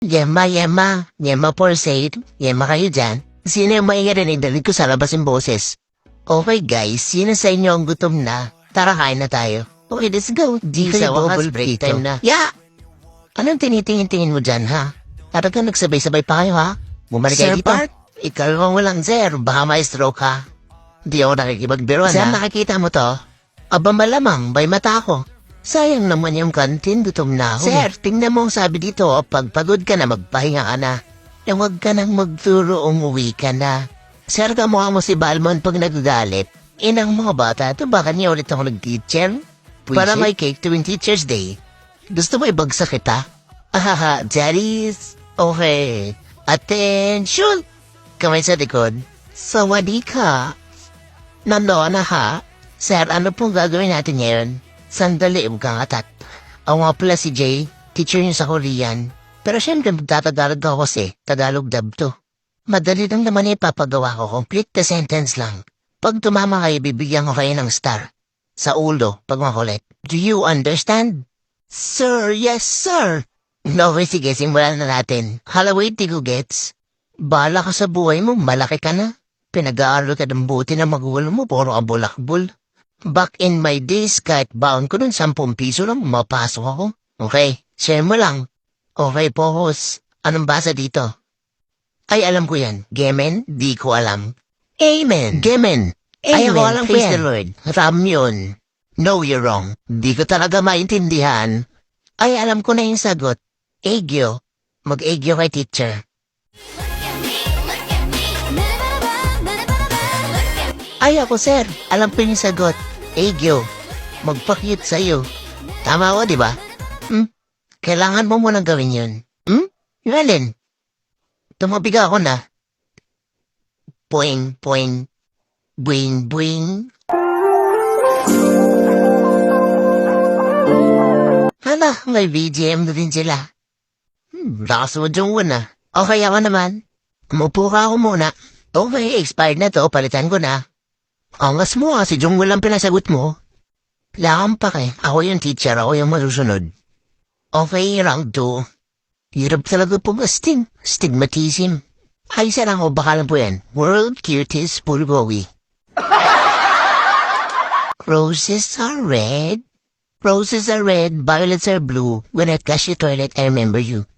Yema for sale. Yema kayo dyan. Sino yung maingay rin dalig ko sa labas yung boses? Okay guys, sino sa inyo ang gutom na? Tara kain na tayo. Okay, let's go. Di sa wakas break time na. Yeah! Anong tinitingin-tingin mo dyan, ha? Talagang nagsabay-sabay pa kayo, ha? Bumalik kayo dito. Sir Park, ikaw ang walang sir. Baka may stroke, ha? Di ako nakikipagbiruan, ha? Sir, nakikita mo to? Aba malamang, bay mata ko. Sayang naman yung kantin, gutom na ako. Sir, tingnan mo ang sabi dito, pag pagod ka na, magpahinga ka na. E huwag ka nang magturo, umuwi ka na. Sir, kamukha mo si Balmon pag nagagalit. Inang mga bata, ito baka niya ulit ako nag-teacher? Para may cake tuwing Teacher's Day. Gusto mo ibagsak kita? Ahaha, daddies. Okay. Attention! Kamay sa likod. Sawadi ka. Nandoon na ha? Sir, ano pong gagawin natin ngayon? Sandali, kang atat. Ako nga pala si Jay, teacher niyo sa Korean. Pero syempre magtatagalog ako kasi, Tagalog dub to. Madali lang naman ipapagawa ko, complete the sentence lang. Pag tumama kayo, bibigyan ko kayo ng star. Sa ulo, pag makulit. Do you understand? Sir, yes sir. Okay, sige, simulan na natin. Halaway, tigo gets. Bala ka sa buhay mo, malaki ka na. Pinag-aaral ka ng buti na magulang mo, puro abulakbol. Back in my days, kahit baon ko nun 10 piso lang, mapasok ako. Okay, share mo lang. Okay, pohos. Anong basa dito? Ay, alam ko yan. Gemen? Di ko alam. Amen. Gemen. Ay, ako alam ko yan. Praise the Lord. Ram yun. No, you're wrong. Di ko talaga maintindihan. Ay, alam ko na yung sagot. Egyo. Mag-egyo kay teacher. Ay, ako sir. Alam ko yung sagot. Egyo. Magpa-cute sa'yo. Tama ako, di ba? Kailangan mo munang gawin yun. Yung alin? Tumabiga ako na. Poing, poing. Buing, buing. Hala, may BGM na din sila. Lakas mo dyan na. Okay ako naman. Umupo ka ako muna. Okay, expired na to. Palitan ko na. Angas mo si Jung walang pinasagot mo. Lakang pa kay. Ako yung teacher, ako yung masusunod. Okay, round 2. Hirap talaga pumasting. Stigmatism. Ay, sarang ko bakalan po yan. World Cutest Bulgogi. Roses are red. Roses are red, violets are blue. When I flush your toilet, I remember you.